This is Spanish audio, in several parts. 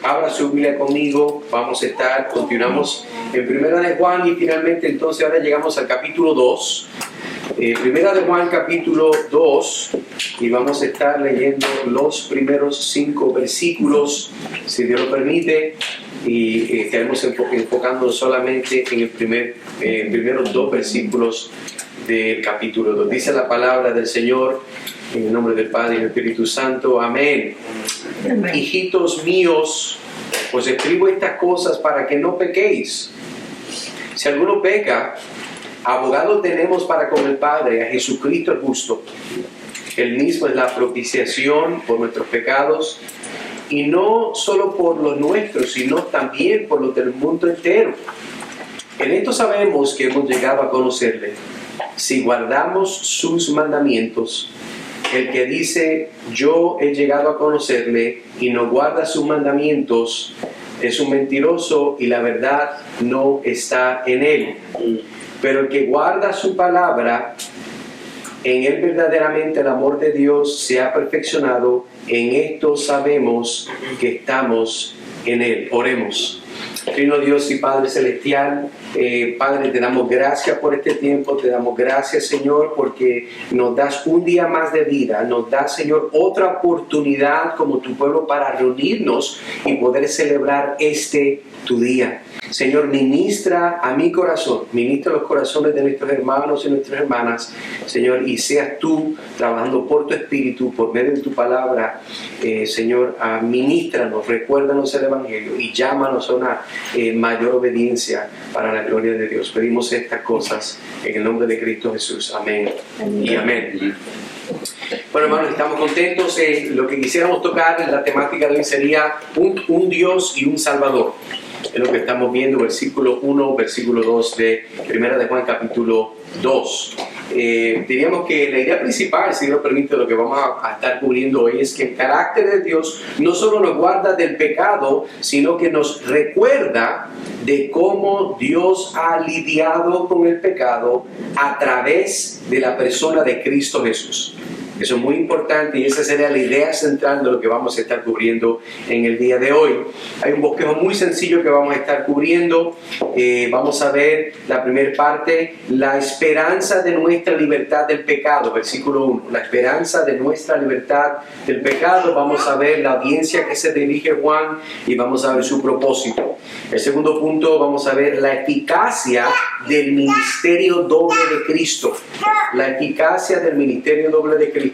abra su Biblia conmigo. Continuamos en Primera de Juan y finalmente entonces ahora llegamos al capítulo 2. Primera de Juan capítulo 2 y vamos a estar leyendo los primeros 5 versículos, si Dios lo permite, y estaremos enfocando solamente en el primeros 2 versículos del capítulo 2. Dice la palabra del Señor, en el nombre del Padre y del Espíritu Santo. Amén. Amén. Hijitos míos, os escribo estas cosas para que no pequéis. Si alguno peca, abogado tenemos para con el Padre, a Jesucristo el justo. Él mismo es la propiciación por nuestros pecados, y no solo por los nuestros, sino también por los del mundo entero. En esto sabemos que hemos llegado a conocerle, si guardamos sus mandamientos. El que dice, yo he llegado a conocerle, y no guarda sus mandamientos, es un mentiroso, y la verdad no está en él. Pero el que guarda su palabra, en él verdaderamente el amor de Dios se ha perfeccionado. En esto sabemos que estamos en él. Oremos. Trino Dios y Padre Celestial, Padre, te damos gracias por este tiempo, te damos gracias, Señor, porque nos das un día más de vida, nos das, Señor, otra oportunidad como tu pueblo para reunirnos y poder celebrar tu día. Señor, ministra a mi corazón, ministra los corazones de nuestros hermanos y nuestras hermanas, Señor, y seas tú trabajando por tu Espíritu, por medio de tu palabra, Señor, ministranos, recuérdanos el Evangelio y llámanos a una mayor obediencia para la gloria de Dios. Pedimos estas cosas en el nombre de Cristo Jesús. Amén. Y amén. Bueno, hermanos, estamos contentos. Lo que quisiéramos tocar en la temática de hoy sería un Dios y un Salvador. Es lo que estamos viendo, versículo 1, versículo 2 de Primera de Juan capítulo 2. Diríamos que la idea principal, si Dios permite, lo que vamos a estar cubriendo hoy es que el carácter de Dios no solo nos guarda del pecado, sino que nos recuerda de cómo Dios ha lidiado con el pecado a través de la persona de Cristo Jesús. Eso es muy importante y esa sería la idea central de lo que vamos a estar cubriendo en el día de hoy. Hay un bosquejo muy sencillo que vamos a estar cubriendo. Vamos a ver la primera parte, la esperanza de nuestra libertad del pecado, versículo 1. La esperanza de nuestra libertad del pecado. Vamos a ver la audiencia que se dirige Juan y vamos a ver su propósito. El segundo punto, vamos a ver la eficacia del ministerio doble de Cristo. La eficacia del ministerio doble de Cristo.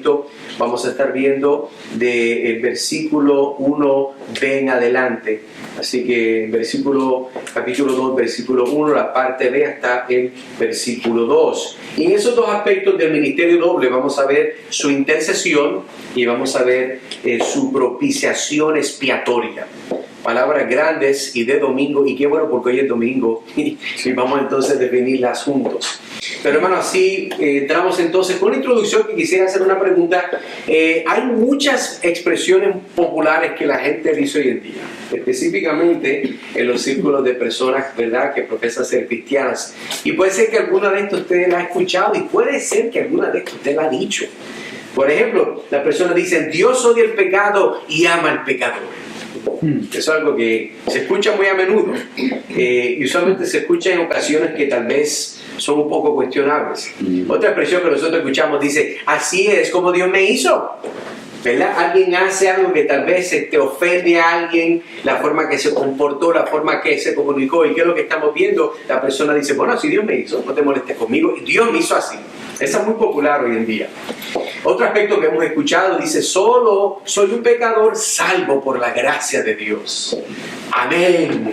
Vamos a estar viendo del versículo 1b en adelante. Así que capítulo 2, versículo 1, la parte B hasta el versículo 2. Y en esos dos aspectos del ministerio doble vamos a ver su intercesión y vamos a ver su propiciación expiatoria. Palabras grandes y de domingo, y qué bueno porque hoy es domingo y vamos entonces a definirlas juntos. Pero hermano, así entramos entonces con una introducción que quisiera hacer una pregunta. Hay muchas expresiones populares que la gente dice hoy en día, específicamente en los círculos de personas, ¿verdad?, que profesan ser cristianas. Y puede ser que alguna de estas usted la ha escuchado y puede ser que alguna de estas usted la ha dicho. Por ejemplo, las personas dicen, Dios odia el pecado y ama al pecador. Eso es algo que se escucha muy a menudo y usualmente se escucha en ocasiones que tal vez son un poco cuestionables. Otra expresión que nosotros escuchamos dice, así es como Dios me hizo, ¿verdad? Alguien hace algo que tal vez te ofende a alguien, la forma que se comportó, la forma que se comunicó, y ¿qué es lo que estamos viendo? La persona dice, bueno, si Dios me hizo, no te molestes conmigo, Dios me hizo así. Esa es muy popular hoy en día. Otro aspecto que hemos escuchado dice, solo soy un pecador salvo por la gracia de Dios. Amén.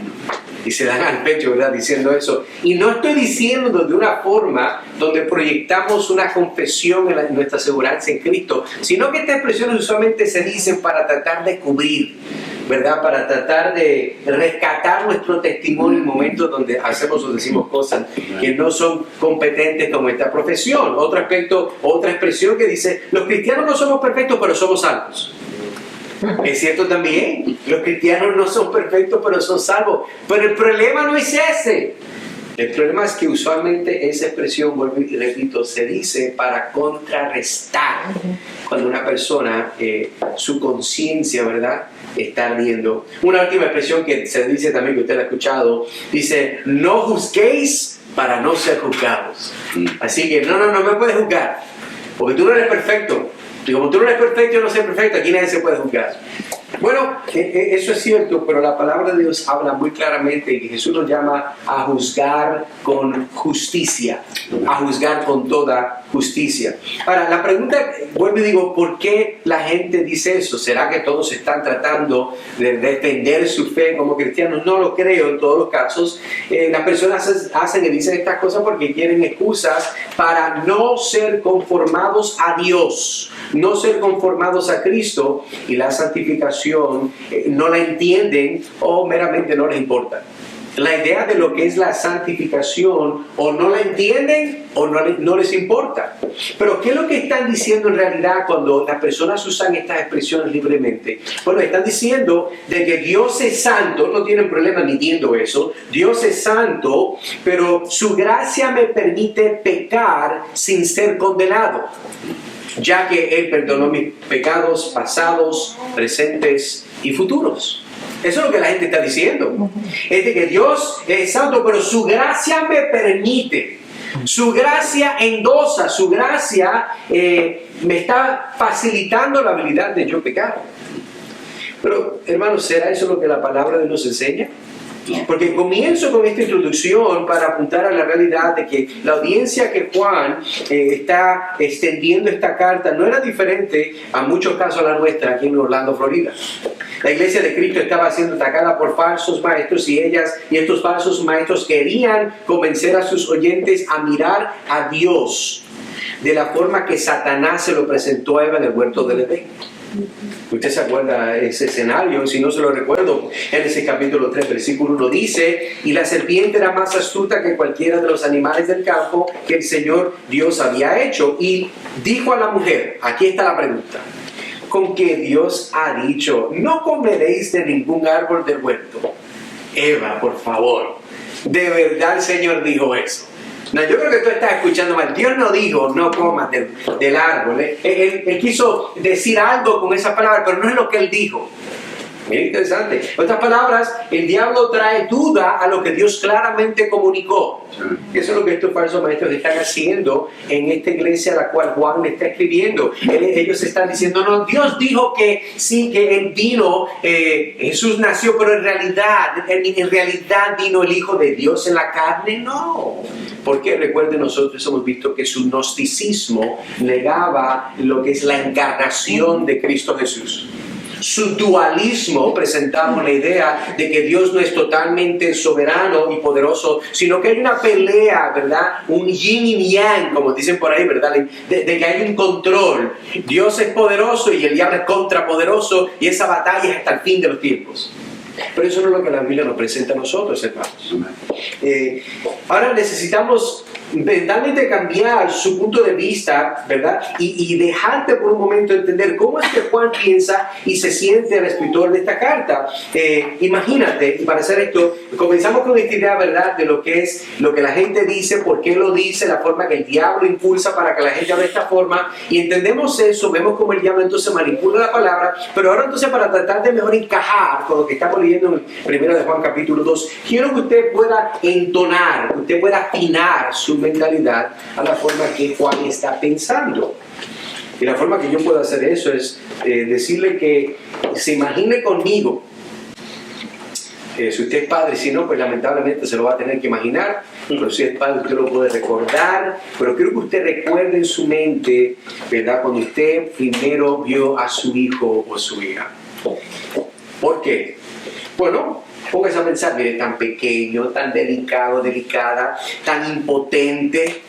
Y se dan al pecho, ¿verdad?, diciendo eso. Y no estoy diciendo de una forma donde proyectamos una confesión en nuestra seguridad en Cristo, sino que estas expresiones usualmente se dicen para tratar de cubrir, ¿verdad?, para tratar de rescatar nuestro testimonio en momentos donde hacemos o decimos cosas que no son competentes con esta profesión. Otro aspecto, otra expresión que dice, los cristianos no somos perfectos, pero somos salvos. Es cierto también, los cristianos no son perfectos, pero son salvos. Pero el problema no es ese. El problema es que usualmente esa expresión, vuelvo y repito, se dice para contrarrestar cuando una persona, su conciencia, ¿verdad?, está ardiendo. Una última expresión que se dice también, que usted la ha escuchado, dice: no juzguéis para no ser juzgados. Así que no me puedes juzgar, porque tú no eres perfecto. Y como tú no eres perfecto, yo no soy perfecto, aquí nadie se puede juzgar. Bueno, eso es cierto, pero la palabra de Dios habla muy claramente que Jesús nos llama a juzgar con justicia, a juzgar con toda justicia. Ahora, la pregunta, vuelvo y digo, ¿por qué la gente dice eso? ¿Será que todos están tratando de defender su fe como cristianos? No lo creo en todos los casos. Las personas hacen y dicen estas cosas porque quieren excusas para no ser conformados a Dios, no ser conformados a Cristo, y la santificación no la entienden o meramente no les importa. La idea de lo que es la santificación o no la entienden o no les importa. Pero ¿qué es lo que están diciendo en realidad cuando las personas usan estas expresiones libremente? Bueno, están diciendo de que Dios es santo, no tienen problema admitiendo eso. Dios es santo, pero su gracia me permite pecar sin ser condenado, ya que Él perdonó mis pecados pasados, presentes y futuros. Eso es lo que la gente está diciendo. Es de que Dios es santo, pero su gracia me permite. Su gracia endosa, su gracia me está facilitando la habilidad de yo pecar. Pero, hermanos, ¿será eso lo que la palabra de Dios nos enseña? Porque comienzo con esta introducción para apuntar a la realidad de que la audiencia que Juan está extendiendo esta carta no era diferente a muchos casos a la nuestra aquí en Orlando, Florida. La iglesia de Cristo estaba siendo atacada por falsos maestros y estos falsos maestros querían convencer a sus oyentes a mirar a Dios de la forma que Satanás se lo presentó a Eva en el huerto del Edén. Usted se acuerda de ese escenario, si no se lo recuerdo, en ese capítulo 3, versículo 1 dice: y la serpiente era más astuta que cualquiera de los animales del campo que el Señor Dios había hecho, y dijo a la mujer, aquí está la pregunta, ¿con qué Dios ha dicho, no comeréis de ningún árbol del huerto? Eva, por favor, ¿de verdad el Señor dijo eso? No, yo creo que tú estás escuchando mal. Dios no dijo no comas del árbol. Él quiso decir algo con esa palabra, pero no es lo que Él dijo. Bien interesante. En otras palabras, el diablo trae duda a lo que Dios claramente comunicó. Eso es lo que estos falsos maestros están haciendo en esta iglesia a la cual Juan le está escribiendo. Ellos están diciendo, no, Dios dijo que sí, que Él vino, Jesús nació, pero en realidad vino el Hijo de Dios en la carne. No. Porque recuerden, nosotros hemos visto que su gnosticismo negaba lo que es la encarnación de Cristo Jesús. Su dualismo presentaba la idea de que Dios no es totalmente soberano y poderoso, sino que hay una pelea, ¿verdad? Un yin y yang, como dicen por ahí, ¿verdad? De que hay un control. Dios es poderoso y el diablo es contrapoderoso, y esa batalla es hasta el fin de los tiempos. Pero eso no es lo que la Biblia nos presenta a nosotros, hermanos. Ahora necesitamos mentalmente cambiar su punto de vista, ¿verdad? Y dejarte por un momento entender cómo es que Juan piensa y se siente el escritor de esta carta. Imagínate, y para hacer esto, comenzamos con esta idea, ¿verdad?, de lo que es lo que la gente dice, por qué lo dice, la forma que el diablo impulsa para que la gente hable de esta forma, y entendemos eso, vemos cómo el diablo entonces manipula la palabra. Pero ahora entonces, para tratar de mejor encajar con lo que estamos leyendo en el 1 de Juan capítulo 2, quiero que usted pueda entonar, que usted pueda afinar su mentalidad a la forma que Juan está pensando. Y la forma que yo puedo hacer eso es decirle que se imagine conmigo. Si usted es padre, si no, pues lamentablemente se lo va a tener que imaginar. Pero si es padre, usted lo puede recordar. Pero quiero que usted recuerde en su mente, ¿verdad?, cuando usted primero vio a su hijo o su hija. ¿Por qué? Bueno, póngase a pensar, mire, tan pequeño, tan delicado, delicada, tan impotente,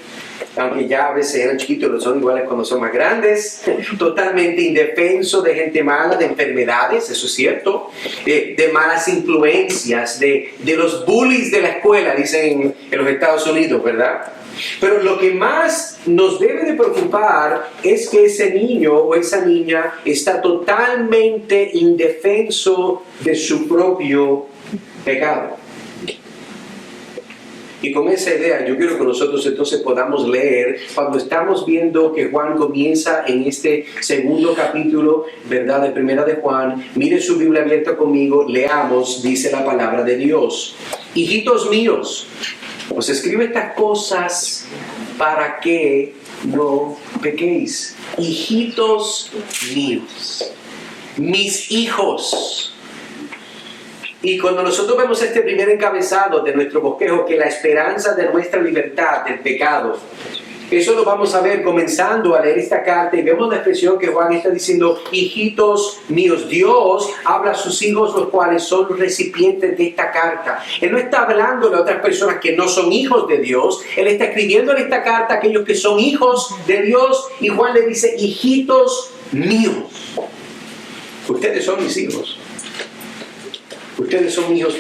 aunque ya a veces eran chiquitos, lo son iguales cuando son más grandes, totalmente indefenso de gente mala, de enfermedades, eso es cierto, de malas influencias, de los bullies de la escuela, dicen en los Estados Unidos, ¿verdad? Pero lo que más nos debe de preocupar es que ese niño o esa niña está totalmente indefenso de su propio pecado. Y con esa idea yo quiero que nosotros entonces podamos leer, cuando estamos viendo que Juan comienza en este segundo capítulo, ¿verdad?, de Primera de Juan. Mire su Biblia abierta conmigo, leamos, dice la palabra de Dios. Hijitos míos, os escribo estas cosas para que no pequéis. Hijitos míos, mis hijos. Y cuando nosotros vemos este primer encabezado de nuestro bosquejo, que la esperanza de nuestra libertad del pecado, eso lo vamos a ver comenzando a leer esta carta, y vemos la expresión que Juan está diciendo, hijitos míos. Dios habla a sus hijos, los cuales son recipientes de esta carta. Él no está hablando a otras personas que no son hijos de Dios. Él está escribiendo en esta carta a aquellos que son hijos de Dios, y Juan le dice, hijitos míos. Ustedes son mis hijos. Ustedes son hijos.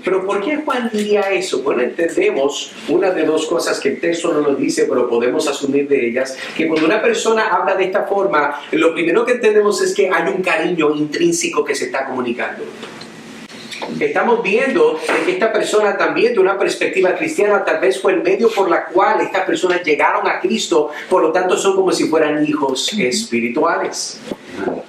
Pero ¿por qué Juan diría eso? Bueno, entendemos una de dos cosas que el texto no nos dice, pero podemos asumir de ellas, que cuando una persona habla de esta forma, lo primero que entendemos es que hay un cariño intrínseco que se está comunicando. Estamos viendo que esta persona también, de una perspectiva cristiana, tal vez fue el medio por la cual estas personas llegaron a Cristo, por lo tanto son como si fueran hijos espirituales.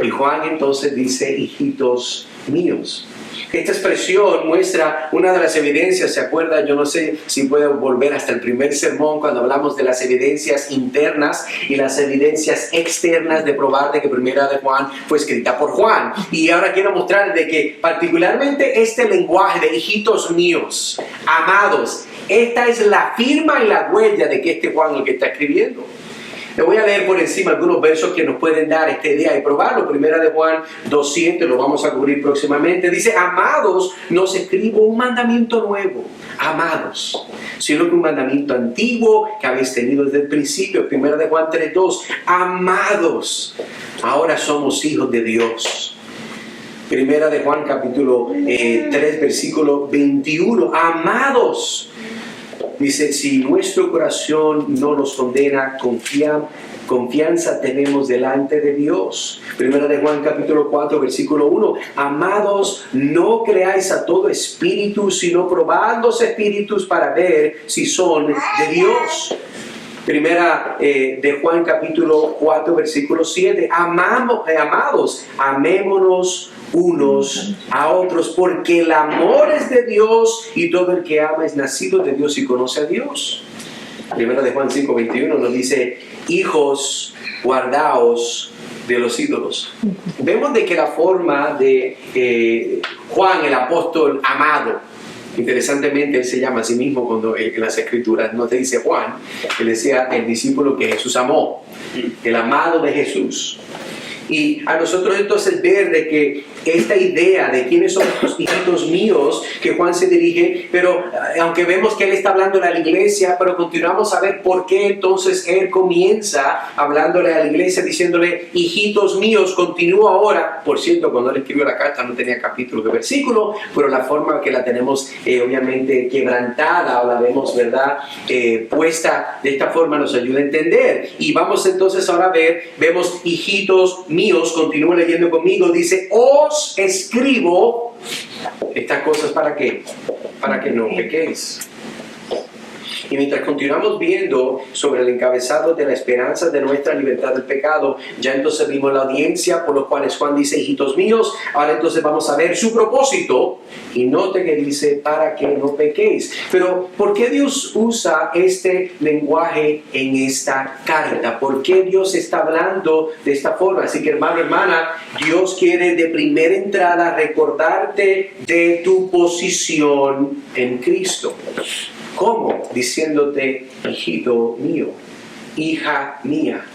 Y Juan entonces dice, hijitos míos. Esta expresión muestra una de las evidencias, ¿se acuerda? Yo no sé si puedo volver hasta el primer sermón cuando hablamos de las evidencias internas y las evidencias externas de probar de que Primera de Juan fue escrita por Juan. Y ahora quiero mostrar de que particularmente este lenguaje de hijitos míos, amados, esta es la firma y la huella de que este Juan es el que está escribiendo. Le voy a leer por encima algunos versos que nos pueden dar esta idea y probarlo. Primera de Juan 2:7, lo vamos a cubrir próximamente. Dice, amados, no os escribo un mandamiento nuevo, amados, sino que un mandamiento antiguo que habéis tenido desde el principio. Primera de Juan 3:2, amados, ahora somos hijos de Dios. Primera de Juan capítulo 3, versículo 21, amados. Dice, si nuestro corazón no nos condena, confianza tenemos delante de Dios. Primera de Juan capítulo 4, versículo 1. Amados, no creáis a todo espíritu, sino probad los espíritus para ver si son de Dios. Primera de Juan capítulo 4, versículo 7. Amados, amémonos unos a otros, porque el amor es de Dios, y todo el que ama es nacido de Dios y conoce a Dios. Primera de Juan 5, 21 nos dice, hijos, guardaos de los ídolos. Vemos de que la forma de Juan, el apóstol amado, interesantemente él se llama a sí mismo cuando en las escrituras no te dice Juan, él decía el discípulo que Jesús amó, el amado de Jesús. Y a nosotros entonces ver de que esta idea de quiénes son los hijitos míos que Juan se dirige, pero aunque vemos que él está hablándole a la iglesia, pero continuamos a ver por qué entonces él comienza hablándole a la iglesia diciéndole hijitos míos. Continúa ahora, por cierto, cuando él escribió la carta no tenía capítulo de versículo, pero la forma que la tenemos obviamente quebrantada, o la vemos, ¿verdad?, puesta de esta forma nos ayuda a entender. Y vamos entonces ahora a ver, vemos hijitos míos, continúa leyendo conmigo, dice, os escribo estas cosas ¿para qué? Para que no pequéis. Y mientras continuamos viendo sobre el encabezado de la esperanza de nuestra libertad del pecado, ya entonces vimos la audiencia por los cuales Juan dice hijitos míos. Ahora entonces vamos a ver su propósito, y note que dice para que no pequéis. Pero ¿por qué Dios usa este lenguaje en esta carta? ¿Por qué Dios está hablando de esta forma? Así que, hermano, hermana, Dios quiere de primera entrada recordarte de tu posición en Cristo. ¿Cómo? Diciéndote, hijito mío, hija mía.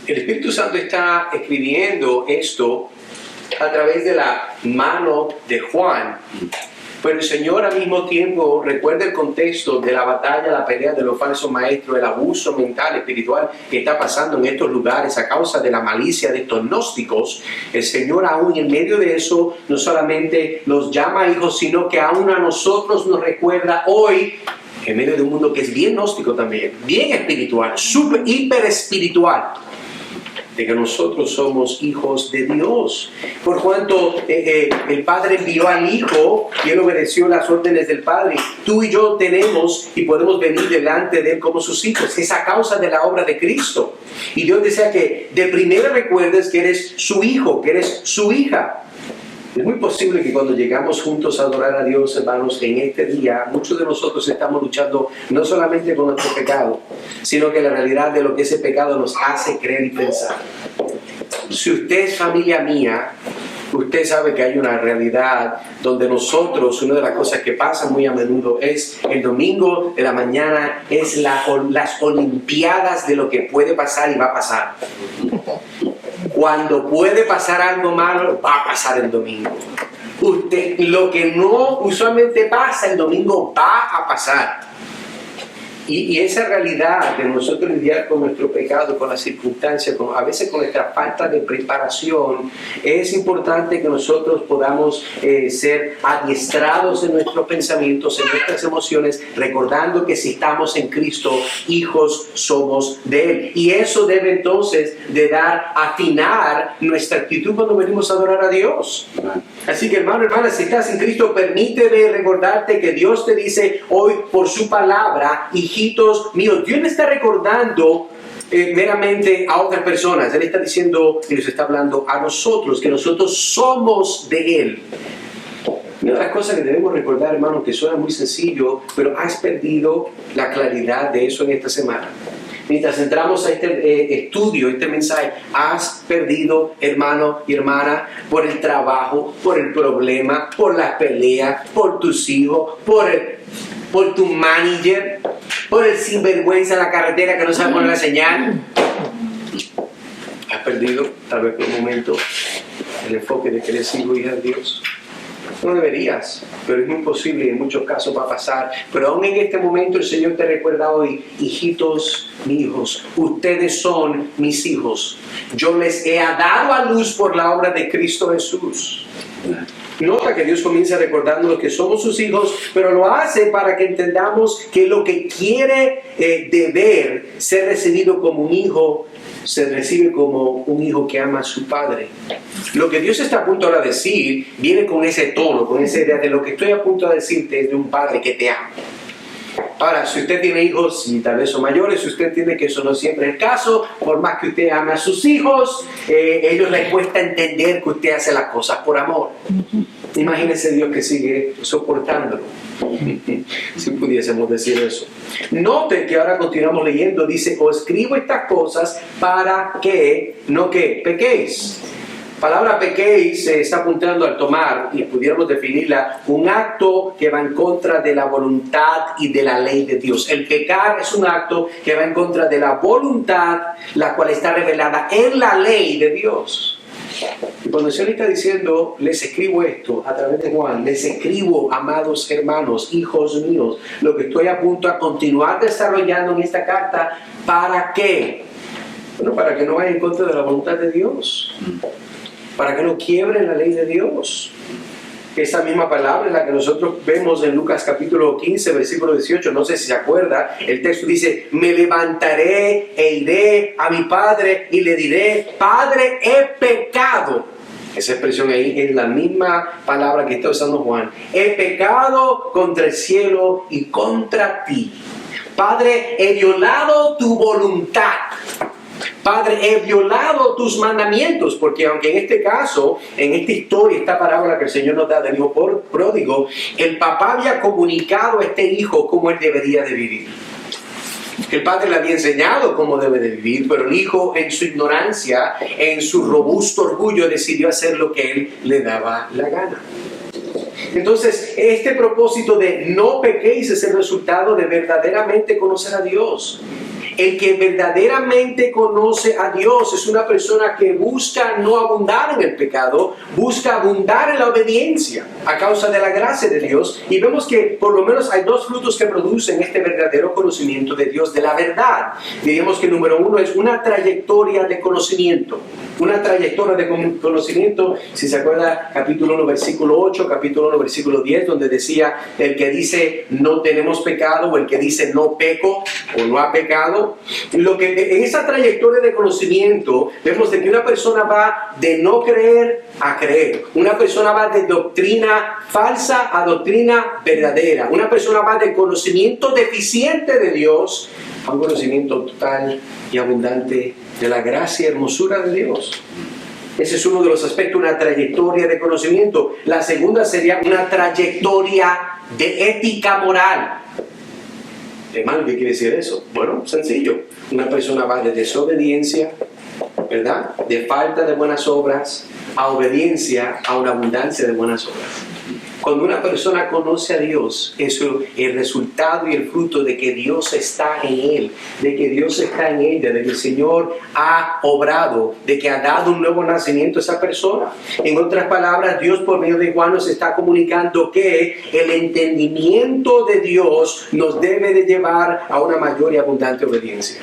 El Espíritu Santo está escribiendo esto a través de la mano de Juan. Pero el Señor al mismo tiempo recuerda el contexto de la batalla, la pelea de los falsos maestros, el abuso mental, espiritual que está pasando en estos lugares a causa de la malicia de estos gnósticos. El Señor aún en medio de eso no solamente los llama hijos, sino que aún a nosotros nos recuerda hoy, en medio de un mundo que es bien gnóstico también, bien espiritual, hiper espiritual. de que nosotros somos hijos de Dios. Por cuanto el Padre envió al Hijo y Él obedeció las órdenes del Padre, tú y yo tenemos y podemos venir delante de Él como sus hijos. Es a causa de la obra de Cristo. Y Dios desea que de primera recuerdes que eres su hijo, que eres su hija. Es muy posible que cuando llegamos juntos a adorar a Dios, hermanos, en este día, muchos de nosotros estamos luchando no solamente con nuestro pecado, sino que la realidad de lo que ese pecado nos hace creer y pensar. Si usted es familia mía, usted sabe que hay una realidad donde nosotros, una de las cosas que pasa muy a menudo es el domingo de la mañana, es las olimpiadas de lo que puede pasar y va a pasar. Cuando puede pasar algo malo, va a pasar el domingo. Lo que no usualmente pasa el domingo va a pasar. Y esa realidad de nosotros lidiar con nuestro pecado, con las circunstancias, a veces con nuestra falta de preparación, es importante que nosotros podamos ser adiestrados en nuestros pensamientos, en nuestras emociones, recordando que si estamos en Cristo, hijos somos de Él. Y eso debe entonces de afinar nuestra actitud cuando venimos a adorar a Dios. Así que hermano, hermana, si estás en Cristo, permíteme recordarte que Dios te dice hoy por su palabra, hijitos míos. Dios no está recordando meramente a otras personas. Él está diciendo y nos está hablando a nosotros, que nosotros somos de Él. Una de las cosas que debemos recordar, hermano, que suena muy sencillo, pero has perdido la claridad de eso en esta semana. Mientras entramos a este estudio, este mensaje, has perdido, hermano y hermana, por el trabajo, por el problema, por las peleas, por tus hijos, por tu manager, por el sinvergüenza en la carretera que no sabe poner la señal. Has perdido, tal vez por un momento, el enfoque de que eres hijo y hija de Dios. No deberías, pero es muy posible y en muchos casos va a pasar. Pero aún en este momento el Señor te recuerda hoy, hijitos míos, ustedes son mis hijos. Yo les he dado a luz por la obra de Cristo Jesús. Nota que Dios comienza recordándonos que somos sus hijos, pero lo hace para que entendamos que lo que quiere deber ser recibido como un hijo, se recibe como un hijo que ama a su padre. Lo que Dios está a punto ahora de decir viene con ese tono, con esa idea de lo que estoy a punto de decirte es de un padre que te ama. Ahora, si usted tiene hijos y tal vez son mayores, usted entiende que eso no siempre es el caso. Por más que usted ame a sus hijos, ellos les cuesta entender que usted hace las cosas por amor. Imagínese Dios que sigue soportándolo. Si pudiésemos decir eso. Note que ahora continuamos leyendo. Dice, os escribo estas cosas para que, no que pequéis. Palabra pequéis se está apuntando al tomar, y pudiéramos definirla, un acto que va en contra de la voluntad y de la ley de Dios. El pecar es un acto que va en contra de la voluntad, la cual está revelada en la ley de Dios. Y cuando el Señor está diciendo, les escribo esto a través de Juan, les escribo, amados hermanos, hijos míos, lo que estoy a punto de continuar desarrollando en esta carta, ¿para qué? Bueno, para que no vaya en contra de la voluntad de Dios, para que no quiebren la ley de Dios. Esa misma palabra es la que nosotros vemos en Lucas capítulo 15, versículo 18, no sé si se acuerda, el texto dice, me levantaré e iré a mi padre y le diré, Padre, he pecado. Esa expresión ahí es la misma palabra que está usando Juan. He pecado contra el cielo y contra ti. Padre, he violado tu voluntad. Padre, he violado tus mandamientos, porque aunque en este caso, en esta historia, esta parábola que el Señor nos da del hijo pródigo, el papá había comunicado a este hijo cómo él debería de vivir. El padre le había enseñado cómo debe de vivir, pero el hijo en su ignorancia, en su robusto orgullo, decidió hacer lo que él le daba la gana. Entonces, este propósito de no pequéis es el resultado de verdaderamente conocer a Dios. El que verdaderamente conoce a Dios es una persona que busca no abundar en el pecado, busca abundar en la obediencia a causa de la gracia de Dios. Y vemos que por lo menos hay dos frutos que producen este verdadero conocimiento de Dios, de la verdad. Diríamos que el número uno es una trayectoria de conocimiento. una trayectoria de conocimiento. Si se acuerda, capítulo 1, versículo 8, capítulo 1, versículo 10, donde decía el que dice no tenemos pecado o el que dice no peco o no ha pecado. En esa trayectoria de conocimiento vemos de que una persona va de no creer a creer. Una persona va de doctrina falsa a doctrina verdadera. Una persona va de conocimiento deficiente de Dios a un conocimiento total y abundante de la gracia y hermosura de Dios. Ese es uno de los aspectos, una trayectoria de conocimiento. La segunda sería una trayectoria de ética moral. Hermano, ¿qué quiere decir eso? Bueno, sencillo. Una persona va de desobediencia, ¿verdad?, de falta de buenas obras, a obediencia, a una abundancia de buenas obras. Cuando una persona conoce a Dios, eso es el resultado y el fruto de que Dios está en él, de que Dios está en ella, de que el Señor ha obrado, de que ha dado un nuevo nacimiento a esa persona. En otras palabras, Dios por medio de Juan nos está comunicando que el entendimiento de Dios nos debe de llevar a una mayor y abundante obediencia.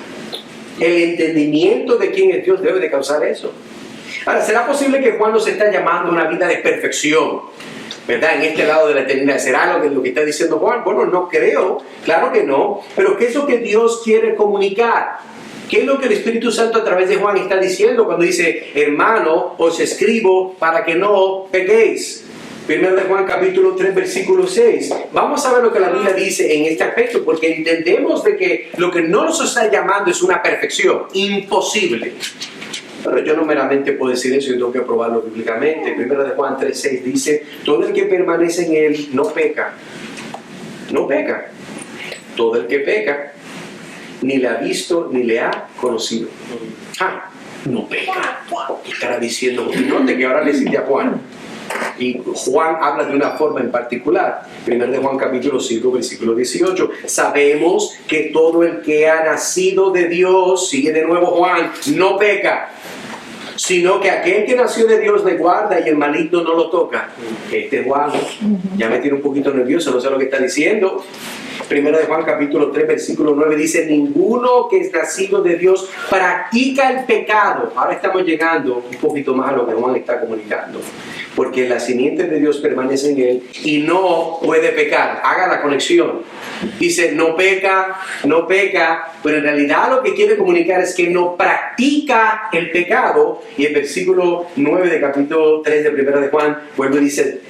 El entendimiento de quién es Dios debe de causar eso. Ahora, ¿será posible que Juan nos está llamando a una vida de perfección, ¿verdad?, en este lado de la eternidad? ¿Será lo que está diciendo Juan? Bueno, no creo, claro que no. Pero ¿qué es lo que Dios quiere comunicar? ¿Qué es lo que el Espíritu Santo a través de Juan está diciendo cuando dice, hermano, os escribo para que no pequéis? 1 de Juan capítulo 3 versículo 6. Vamos a ver lo que la Biblia dice en este aspecto, porque entendemos de que lo que no nos está llamando es una perfección imposible. Pero yo no meramente puedo decir eso, yo tengo que probarlo bíblicamente. 1 de Juan 3, 6 dice, todo el que permanece en él no peca. No peca. Todo el que peca ni le ha visto ni le ha conocido. No peca. ¿Qué estará diciendo? Note que ahora le cite a Juan. Y Juan habla de una forma en particular. 1 de Juan capítulo 5 versículo 18. Sabemos que todo el que ha nacido de Dios, sigue de nuevo Juan, no peca, sino que aquel que nació de Dios le guarda y el maligno no lo toca. Juan ya me tiene un poquito nervioso, no sé lo que está diciendo. 1 de Juan capítulo 3 versículo 9 dice, ninguno que es nacido de Dios practica el pecado. Ahora estamos llegando un poquito más a lo que Juan está comunicando, porque la simiente de Dios permanece en él y no puede pecar. Haga la conexión. Dice, no peca, pero en realidad lo que quiere comunicar es que no practica el pecado. Y el versículo 9 de capítulo 3 de 1 de Juan vuelve y dice,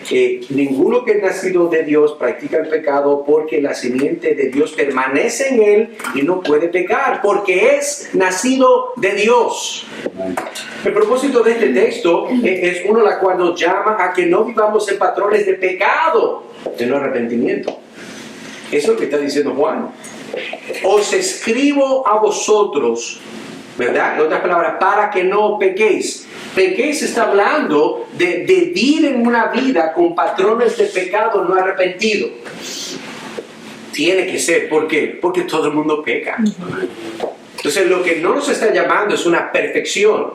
ninguno que es nacido de Dios practica el pecado, porque la simiente de Dios permanece en él y no puede pecar, porque es nacido de Dios. El propósito de este texto es uno la cual nos llama a que no vivamos en patrones de pecado, de no arrepentimiento. Eso es lo que está diciendo Juan. Os escribo a vosotros, ¿verdad?, en otras palabras, para que no pequéis. Pequéis está hablando de vivir en una vida con patrones de pecado no arrepentido. Tiene que ser. ¿Por qué? Porque todo el mundo peca. Entonces lo que no nos está llamando es una perfección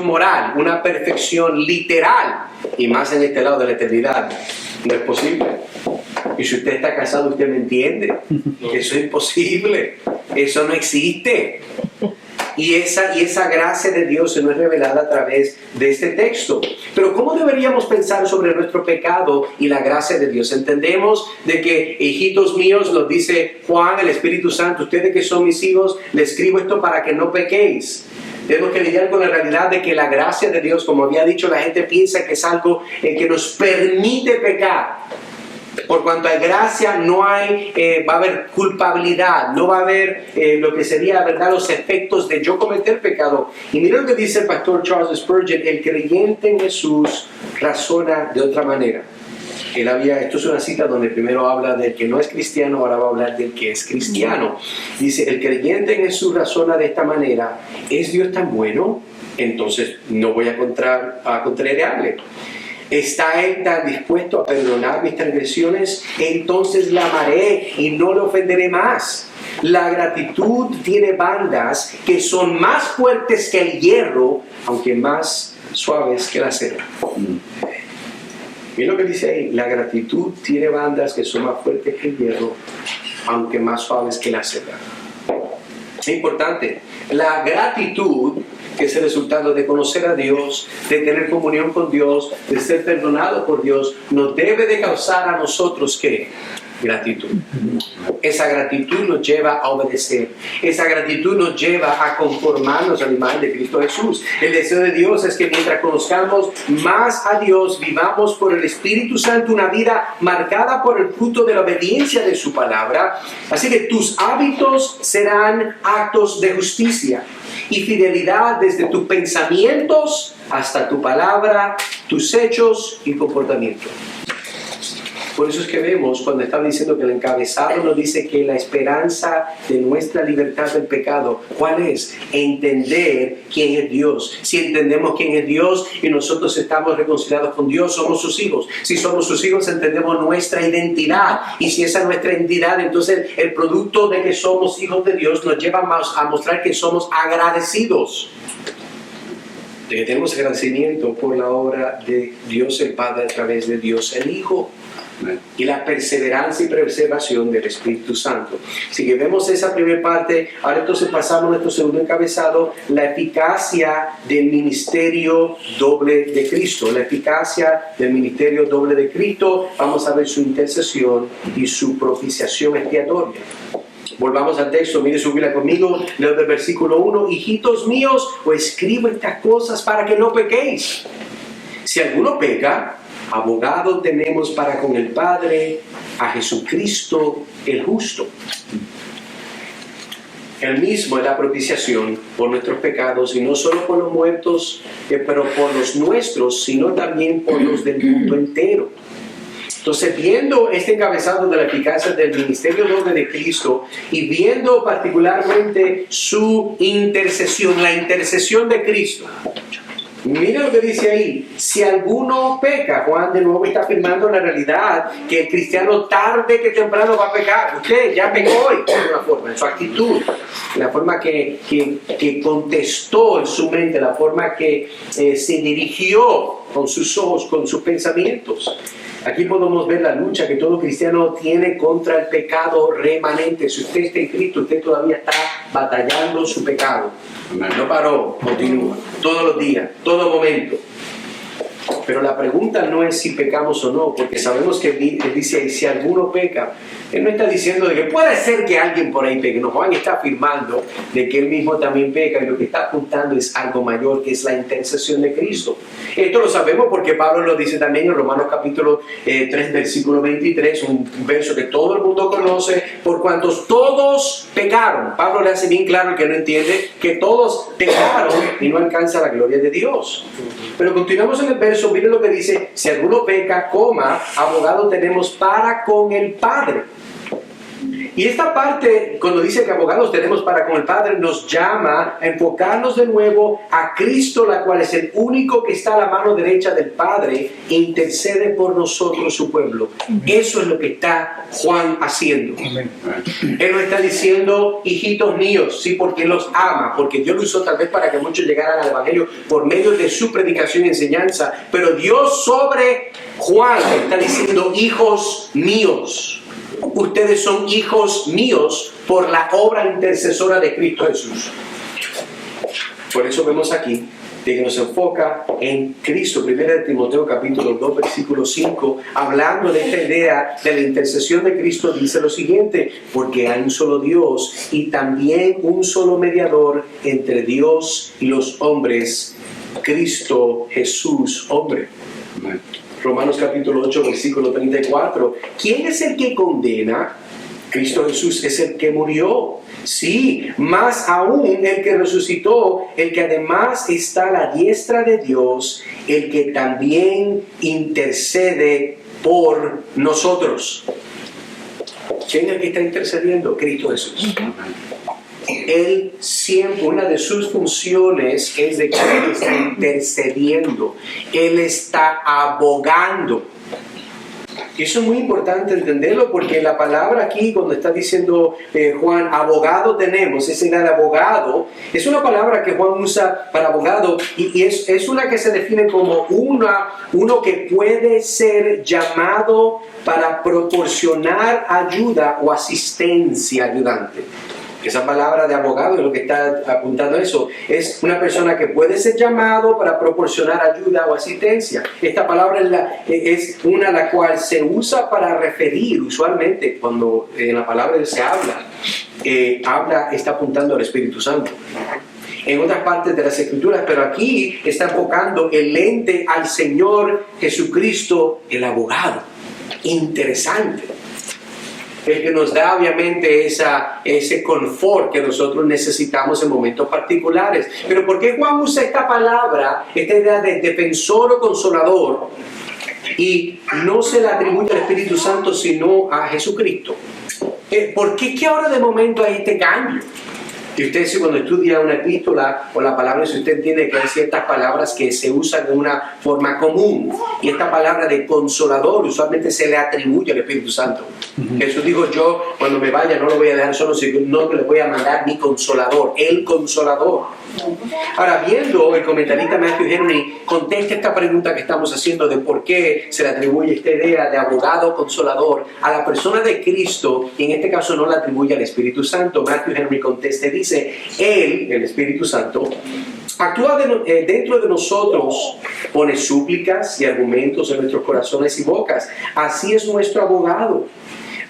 moral, una perfección literal, y más en este lado de la eternidad. No es posible. Y si usted está casado, usted me entiende. Eso es imposible. Eso no existe. Y esa gracia de Dios se nos es revelada a través de este texto. Pero ¿cómo deberíamos pensar sobre nuestro pecado y la gracia de Dios? Entendemos de que, hijitos míos, nos dice Juan, el Espíritu Santo, ustedes que son mis hijos, les escribo esto para que no pequéis. Tenemos que lidiar con la realidad de que la gracia de Dios, como había dicho, la gente piensa que es algo que nos permite pecar. Por cuanto hay gracia, no hay, va a haber culpabilidad, no va a haber lo que sería, ¿verdad?, los efectos de yo cometer pecado. Y mira lo que dice el pastor Charles Spurgeon: el creyente en Jesús razona de otra manera. Esto es una cita donde primero habla del que no es cristiano, ahora va a hablar del que es cristiano. Dice, el creyente en Jesús razona de esta manera: ¿es Dios tan bueno? Entonces no voy a contrariarle. ¿Está Él tan dispuesto a perdonar mis transgresiones? Entonces le amaré y no le ofenderé más. La gratitud tiene bandas que son más fuertes que el hierro, aunque más suaves que la cera. Mira lo que dice ahí: la gratitud tiene bandas que son más fuertes que el hierro, aunque más suaves que la cera. Es importante. La gratitud que es el resultado de conocer a Dios, de tener comunión con Dios, de ser perdonado por Dios, nos debe de causar a nosotros, ¿qué? Gratitud. Esa gratitud nos lleva a obedecer. Esa gratitud nos lleva a conformarnos al imagen de Cristo Jesús. El deseo de Dios es que mientras conozcamos más a Dios, vivamos por el Espíritu Santo una vida marcada por el fruto de la obediencia de su palabra. Así que tus hábitos serán actos de justicia y fidelidad desde tus pensamientos hasta tu palabra, tus hechos y comportamiento. Por eso es que vemos cuando estaba diciendo que el encabezado nos dice que la esperanza de nuestra libertad del pecado, ¿cuál es? Entender quién es Dios. Si entendemos quién es Dios y nosotros estamos reconciliados con Dios, somos sus hijos. Si somos sus hijos, entendemos nuestra identidad. Y si esa es nuestra identidad, entonces el producto de que somos hijos de Dios nos lleva a mostrar que somos agradecidos. De que tenemos agradecimiento por la obra de Dios el Padre a través de Dios el Hijo. Y la perseverancia y preservación del Espíritu Santo. Si que vemos esa primera parte, ahora entonces pasamos a nuestro segundo encabezado, la eficacia del ministerio doble de Cristo. La eficacia del ministerio doble de Cristo, vamos a ver su intercesión y su propiciación expiatoria. Volvamos al texto, mire su Biblia conmigo, leo del versículo 1, hijitos míos, os escribo estas cosas para que no pequéis. Si alguno peca, abogado tenemos para con el Padre, a Jesucristo el justo. Él mismo es la propiciación por nuestros pecados, y no solo por los muertos, pero por los nuestros, sino también por los del mundo entero. Entonces, viendo este encabezado de la eficacia del ministerio doble de Cristo y viendo particularmente su intercesión, la intercesión de Cristo, mira lo que dice ahí, si alguno peca. Juan de nuevo está afirmando la realidad que el cristiano tarde que temprano va a pecar. Usted ya pecó hoy, de alguna forma, en su actitud, la forma que contestó en su mente, la forma que se dirigió con sus ojos, con sus pensamientos. Aquí podemos ver la lucha que todo cristiano tiene contra el pecado remanente. Si usted está en Cristo, usted todavía está batallando su pecado. No paró, continúa, todos los días, todo momento. Pero la pregunta no es si pecamos o no, porque sabemos que dice, si alguno peca, él no está diciendo de que puede ser que alguien por ahí peque. No, Juan está afirmando de que él mismo también peca, y lo que está apuntando es algo mayor, que es la intercesión de Cristo. Esto lo sabemos porque Pablo lo dice también en Romanos capítulo 3, versículo 23, un verso que todo el mundo conoce, por cuantos todos pecaron. Pablo le hace bien claro al que no entiende que todos pecaron y no alcanza la gloria de Dios. Pero continuamos en el verso, miren lo que dice, si alguno peca, abogado tenemos para con el Padre. Y esta parte, cuando dice que abogados tenemos para con el Padre, nos llama a enfocarnos de nuevo a Cristo, la cual es el único que está a la mano derecha del Padre e intercede por nosotros, su pueblo. Eso es lo que está Juan haciendo. Él no está diciendo, hijitos míos, sí, porque Él los ama, porque Dios lo usó tal vez para que muchos llegaran al Evangelio por medio de su predicación y enseñanza, pero Dios sobre Juan está diciendo, hijos míos. Ustedes son hijos míos por la obra intercesora de Cristo Jesús. Por eso vemos aquí de que nos enfoca en Cristo. 1 Timoteo capítulo 2 versículo 5, hablando de esta idea de la intercesión de Cristo, dice lo siguiente: porque hay un solo Dios y también un solo mediador entre Dios y los hombres, Cristo Jesús, hombre. Amén. Romanos capítulo 8, versículo 34. ¿Quién es el que condena? Cristo Jesús es el que murió. Sí, más aún el que resucitó, el que además está a la diestra de Dios, el que también intercede por nosotros. ¿Quién es el que está intercediendo? Cristo Jesús. Él siempre, una de sus funciones es de que Él está intercediendo, Él está abogando. Y eso es muy importante entenderlo, porque la palabra aquí, cuando está diciendo Juan, abogado tenemos, ese era el abogado, es una palabra que Juan usa para abogado, y es una que se define como uno que puede ser llamado para proporcionar ayuda o asistencia ayudante. Esa palabra de abogado es lo que está apuntando a eso. Es una persona que puede ser llamado para proporcionar ayuda o asistencia. Esta palabra es una la cual se usa para referir, usualmente, cuando en la palabra se habla, está apuntando al Espíritu Santo. En otras partes de las Escrituras, pero aquí está enfocando el lente al Señor Jesucristo, el abogado. Interesante. El que nos da obviamente ese confort que nosotros necesitamos en momentos particulares. Pero ¿por qué Juan usa esta palabra, esta idea de defensor o consolador, y no se la atribuye al Espíritu Santo sino a Jesucristo? ¿Por qué que ahora de momento hay este cambio? Y usted, si cuando estudia una epístola o la palabra, si usted entiende que hay ciertas palabras que se usan de una forma común, y esta palabra de consolador usualmente se le atribuye al Espíritu Santo. Jesús dijo: yo cuando me vaya no lo voy a dejar solo, sino que le voy a mandar mi consolador, el consolador. Ahora, viendo el comentarista Matthew Henry contesta esta pregunta que estamos haciendo de por qué se le atribuye esta idea de abogado consolador a la persona de Cristo, y en este caso no la atribuye al Espíritu Santo. Matthew Henry contesta y dice: Él, el Espíritu Santo, actúa dentro de nosotros, pone súplicas y argumentos en nuestros corazones y bocas. Así es nuestro abogado,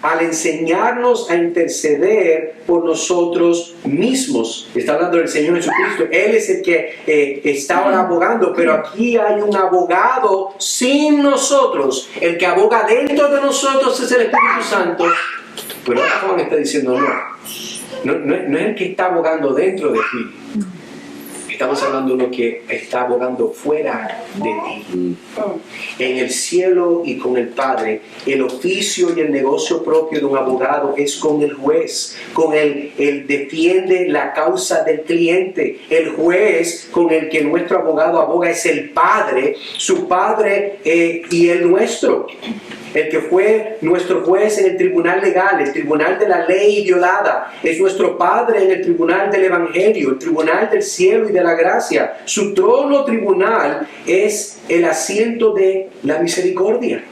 al enseñarnos a interceder por nosotros mismos. Está hablando del Señor Jesucristo. Él es el que está ahora abogando, pero aquí hay un abogado sin nosotros. El que aboga dentro de nosotros es el Espíritu Santo. Pero ahora Juan está diciendo no es el que está abogando dentro de ti. Estamos hablando de uno que está abogando fuera de ti. En el cielo y con el Padre, el oficio y el negocio propio de un abogado es con el juez. Con él defiende la causa del cliente. El juez con el que nuestro abogado aboga es el Padre, su Padre y el nuestro. El que fue nuestro juez en el tribunal legal, el tribunal de la ley violada, es nuestro Padre en el tribunal del Evangelio, el tribunal del cielo y de la gracia. Su trono tribunal es el asiento de la misericordia.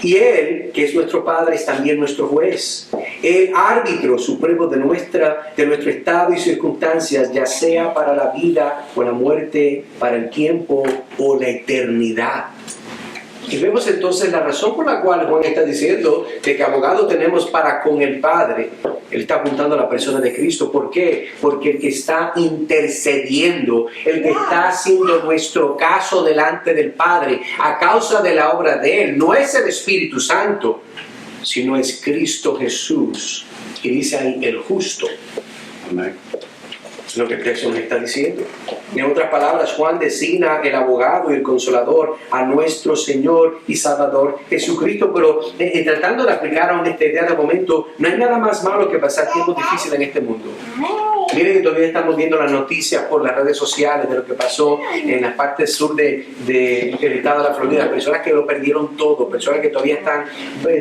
Y Él, que es nuestro Padre, es también nuestro juez. El árbitro supremo de nuestro estado y circunstancias, ya sea para la vida o la muerte, para el tiempo o la eternidad. Y vemos entonces la razón por la cual Juan está diciendo de que abogado tenemos para con el Padre. Él está apuntando a la persona de Cristo. ¿Por qué? Porque el que está intercediendo, el que está haciendo nuestro caso delante del Padre a causa de la obra de Él, no es el Espíritu Santo, sino es Cristo Jesús. Y dice ahí el justo. Amén. Es lo que el texto nos está diciendo. En otras palabras, Juan designa el abogado y el consolador a nuestro Señor y Salvador Jesucristo, pero tratando de aplicar a esta idea de momento, no hay nada más malo que pasar tiempos difíciles en este mundo. Miren que todavía estamos viendo las noticias por las redes sociales de lo que pasó en la parte sur del estado de la Florida, personas que lo perdieron todo, personas que todavía están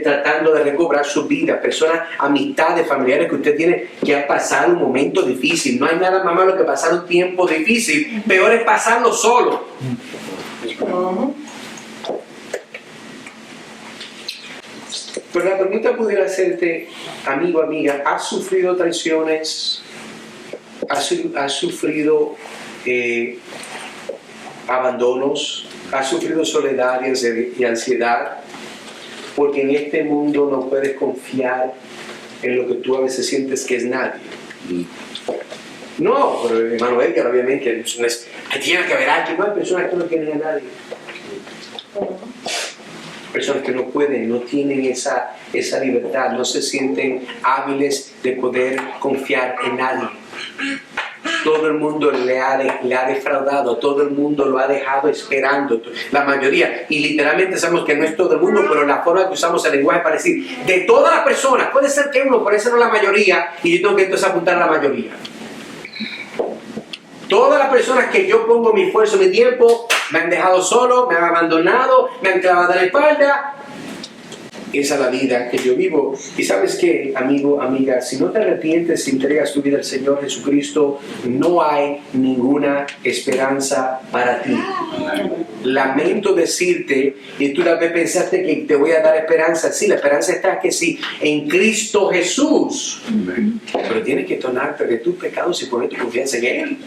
tratando de recobrar sus vidas, personas, amistades, familiares que usted tiene que han pasado un momento difícil. No hay nada más malo que pasar un tiempo difícil, peor es pasarlo solo. Pero la pregunta pudiera hacerte, amigo, amiga, ¿has sufrido traiciones? ¿Has sufrido abandonos? ¿Has sufrido soledad y ansiedad? Porque en este mundo no puedes confiar en lo que tú a veces sientes que es nadie. No, pero hermano Edgar, obviamente, tiene que haber alguien. No hay personas que no tienen a nadie. Personas que no pueden, no tienen esa libertad, no se sienten hábiles de poder confiar en nadie. Todo el mundo le ha defraudado, todo el mundo lo ha dejado esperando, la mayoría, y literalmente sabemos que no es todo el mundo, pero la forma que usamos el lenguaje para decir, de todas las personas, puede ser que uno, pero esa no es la mayoría, y yo tengo que entonces apuntar a la mayoría. Todas las personas que yo pongo mi esfuerzo, mi tiempo, me han dejado solo, me han abandonado, me han clavado en la espalda. Esa es la vida que yo vivo. Y sabes qué, amigo, amiga, si no te arrepientes, si entregas tu vida al Señor Jesucristo, no hay ninguna esperanza para ti. Lamento decirte, y tú tal vez pensaste que te voy a dar esperanza. Sí, la esperanza está que sí, en Cristo Jesús. Pero tienes que tornarte de tus pecados y poner tu confianza en Él.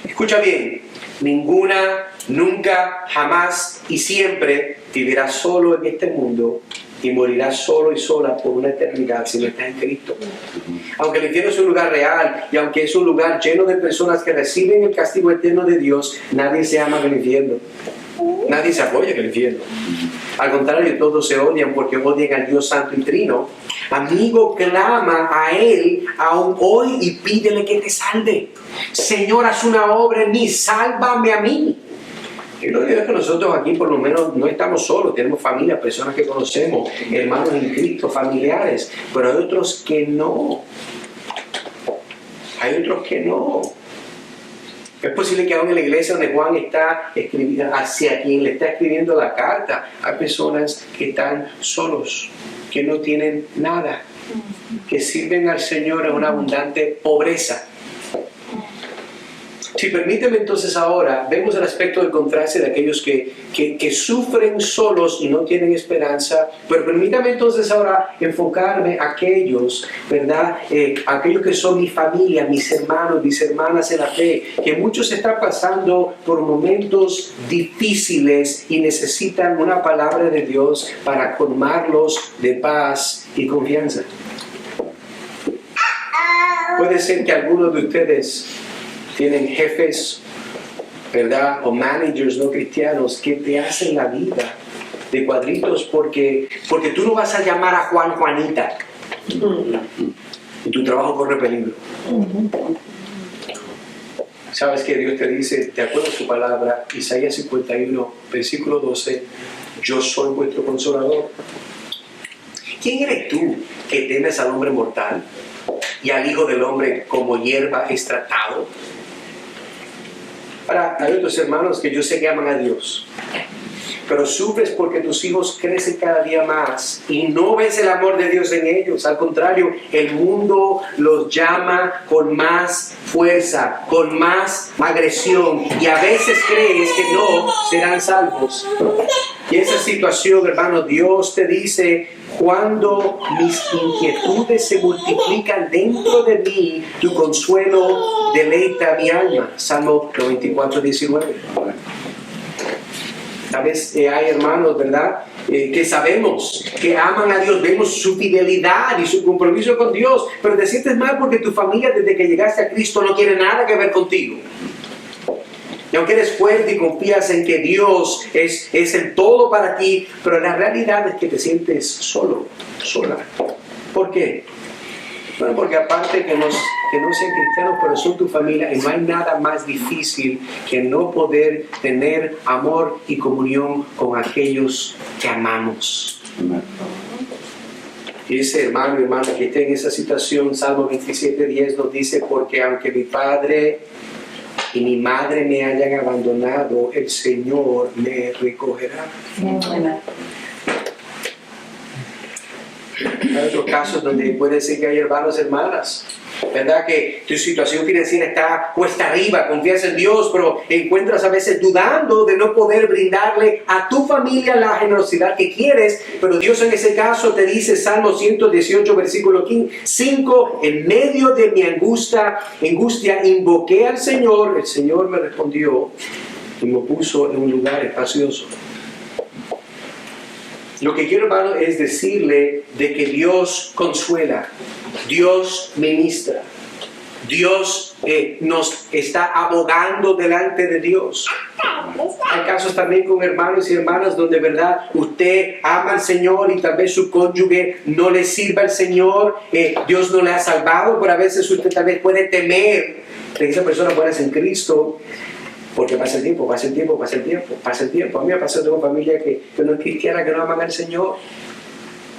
Escucha bien, ninguna, nunca, jamás y siempre vivirás solo en este mundo y morirás solo y sola por una eternidad si no estás en Cristo. Aunque el infierno es un lugar real y aunque es un lugar lleno de personas que reciben el castigo eterno de Dios, nadie se ama en el infierno. Nadie se apoya en el infierno. Al contrario, todos se odian porque odian al Dios Santo y Trino. Amigo, clama a Él aún hoy y pídele que te salve. Señor, haz una obra en mí, sálvame a mí. Y lo digo es que nosotros aquí por lo menos no estamos solos, tenemos familia, personas que conocemos, hermanos en Cristo, familiares, pero hay otros que no. Hay otros que no. Es posible que aún en la iglesia donde Juan está escribiendo, hacia quien le está escribiendo la carta, hay personas que están solos, que no tienen nada, que sirven al Señor en una abundante pobreza. Si permíteme entonces ahora, vemos el aspecto del contraste de aquellos que sufren solos y no tienen esperanza, pero permítame entonces ahora enfocarme a aquellos, ¿verdad? Aquellos que son mi familia, mis hermanos, mis hermanas en la fe, que muchos están pasando por momentos difíciles y necesitan una palabra de Dios para colmarlos de paz y confianza. Puede ser que algunos de ustedes tienen jefes, ¿verdad? O managers no cristianos que te hacen la vida de cuadritos porque tú no vas a llamar a Juan Juanita y tu trabajo corre peligro. ¿Sabes que Dios te dice, de acuerdo a su palabra, Isaías 51, versículo 12, yo soy vuestro consolador? ¿Quién eres tú que temes al hombre mortal y al Hijo del Hombre como hierba es tratado? Ahora, hay otros hermanos que yo sé que aman a Dios, pero sufres porque tus hijos crecen cada día más y no ves el amor de Dios en ellos. Al contrario, el mundo los llama con más fuerza, con más agresión, y a veces crees que no serán salvos. Y esa situación, hermano, Dios te dice, cuando mis inquietudes se multiplican dentro de mí, tu consuelo deleita mi alma. Salmo 94, 19. Tal vez hay hermanos, ¿verdad? Que sabemos que aman a Dios, vemos su fidelidad y su compromiso con Dios, pero te sientes mal porque tu familia desde que llegaste a Cristo no quiere nada que ver contigo. Y aunque eres fuerte y confías en que Dios es el todo para ti, pero la realidad es que te sientes solo, sola. ¿Por qué? Bueno, porque aparte que no sean cristianos, pero son tu familia, y no hay nada más difícil que no poder tener amor y comunión con aquellos que amamos. Y ese hermano y hermana que esté en esa situación, Salmo 27:10 nos dice, porque aunque mi padre y mi madre me hayan abandonado, el Señor me recogerá. Hay otros casos donde puede ser que hay hermanos, hermanas, ¿verdad? Que tu situación financiera está cuesta arriba, confías en Dios, pero encuentras a veces dudando de no poder brindarle a tu familia la generosidad que quieres, pero Dios en ese caso te dice, Salmo 118, versículo 5, en medio de mi angustia invoqué al Señor, el Señor me respondió y me puso en un lugar espacioso. Lo que quiero, hermano, es decirle de que Dios consuela, Dios ministra, Dios nos está abogando delante de Dios. Hay casos también con hermanos y hermanas donde, verdad, usted ama al Señor y tal vez su cónyuge no le sirva al Señor, Dios no le ha salvado, pero a veces usted tal vez puede temer de que esa persona pueda ser en Cristo. Porque pasa el tiempo. A mí me ha pasado, tengo familia que no es cristiana, que no aman al Señor.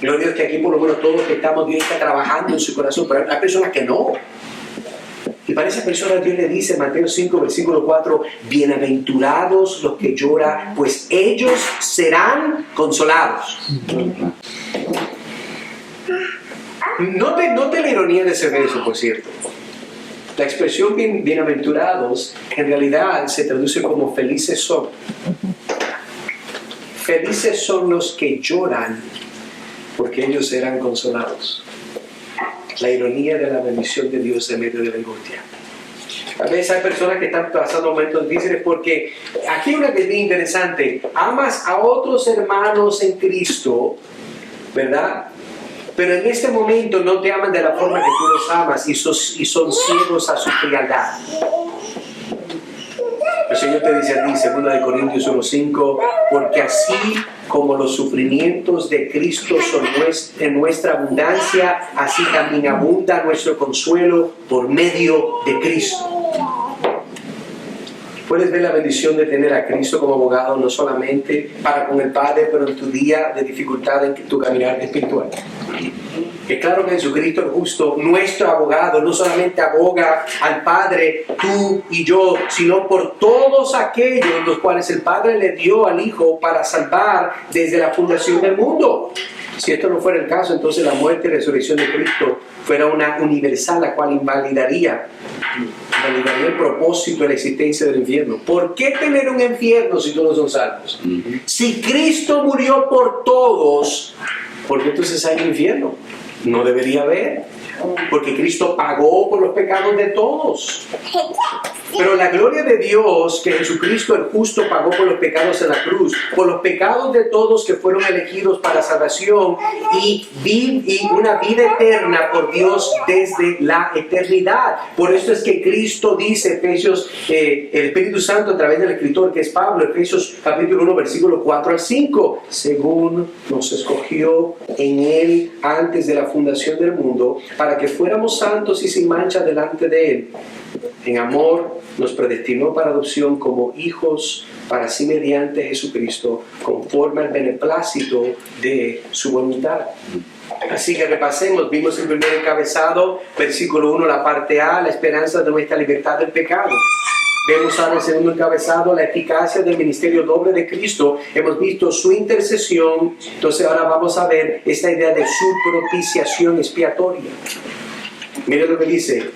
Gloria a Dios que aquí por lo menos todos que estamos, Dios está trabajando en su corazón, pero hay personas que no. Y para esa persona Dios le dice en Mateo 5, versículo 4, bienaventurados los que lloran, pues ellos serán consolados. Note la ironía de ese verso, por cierto. La expresión bienaventurados en realidad se traduce como felices son. Felices son los que lloran porque ellos serán consolados. La ironía de la bendición de Dios en medio de la angustia. A veces hay personas que están pasando momentos difíciles porque aquí hay una que es bien interesante. Amas a otros hermanos en Cristo, ¿verdad? Pero en este momento no te aman de la forma que tú los amas y son ciegos a su frialdad. El Señor te dice a ti, 2 Corintios 1:5, porque así como los sufrimientos de Cristo son en nuestra abundancia, así también abunda nuestro consuelo por medio de Cristo. Puedes ver la bendición de tener a Cristo como abogado, no solamente para con el Padre, pero en tu día de dificultad en tu caminar espiritual. Es claro que Jesucristo el justo, nuestro abogado, no solamente aboga al Padre, tú y yo, sino por todos aquellos los cuales el Padre le dio al Hijo para salvar desde la fundación del mundo. Si esto no fuera el caso, entonces la muerte y resurrección de Cristo fuera una universal, la cual invalidaría el propósito de la existencia del infierno. ¿Por qué tener un infierno si todos son salvos? Si Cristo murió por todos, ¿por qué entonces hay un infierno? No debería haber, porque Cristo pagó por los pecados de todos. Pero la gloria de Dios, que Jesucristo el justo pagó por los pecados en la cruz, por los pecados de todos que fueron elegidos para salvación y una vida eterna por Dios desde la eternidad. Por eso es que Cristo dice, Efesios, el Espíritu Santo a través del escritor que es Pablo, Efesios capítulo 1, versículo 4 al 5, según nos escogió en Él antes de la fundación del mundo, para que fuéramos santos y sin mancha delante de Él. En amor nos predestinó para adopción como hijos para sí mediante Jesucristo, conforme al beneplácito de su voluntad. Así que repasemos, vimos el primer encabezado, versículo 1, la parte A, la esperanza de nuestra libertad del pecado. Vemos ahora el segundo encabezado, la eficacia del ministerio doble de Cristo. Hemos visto su intercesión, entonces ahora vamos a ver esta idea de su propiciación expiatoria. Miren lo que dice.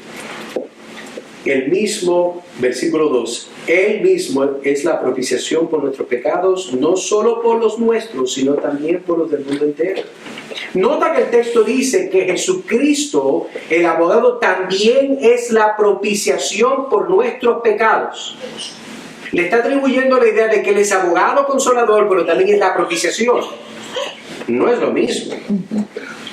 El mismo, versículo 2, Él mismo es la propiciación por nuestros pecados, no solo por los nuestros, sino también por los del mundo entero. Nota que el texto dice que Jesucristo, el abogado, también es la propiciación por nuestros pecados. Le está atribuyendo la idea de que Él es abogado consolador, pero también es la propiciación. No es lo mismo.